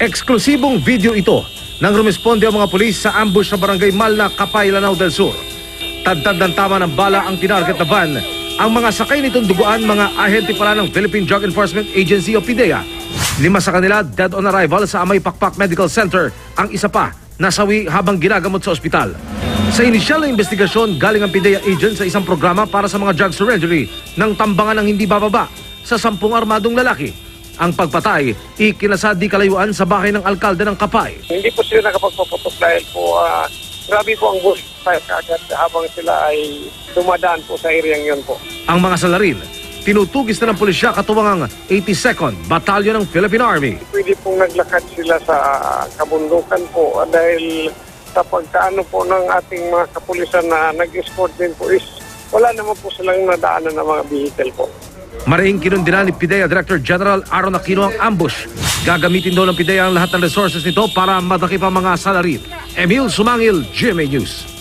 Eksklusibong video ito nang rumisponde ang mga pulis sa ambush sa barangay Malna, Kapay, Lanao del Sur. Tadtad ng tama ng bala ang tinarget na van. Ang mga sakay nitong duguan, mga ahente pala ng Philippine Drug Enforcement Agency o PIDEA. 5 sa kanila dead on arrival sa Amay Pakpak Medical Center. Ang isa pa nasawi habang ginagamot sa ospital. Sa inisyal na investigasyon, galing ang PIDEA agent sa isang programa para sa mga drug surrendery ng tambangan ng hindi bababa sa 10 armadong lalaki. Ang pagpatay, ikinasa di kalayuan sa bahay ng alkalde ng Kapay. Hindi po sila nakapagpaputok dahil po grabe po ang bullfire kaagad habang sila ay dumadaan po sa areang yun po. Ang mga salarin, tinutugis na ng pulisya katuwang ang 82nd Battalion ng Philippine Army. Pwede pong naglakad sila sa kabundukan po dahil sa pagkaano po ng ating mga kapulisan na nag-escort din po is wala naman po silang nadaanan ng mga vehicle po. Maring kinundinan ni PIDEA Director General Aaron Aquino ang ambush. Gagamitin daw ng PIDEA ang lahat ng resources nito para madakip ang mga salarin. Emil Sumangil, GMA News.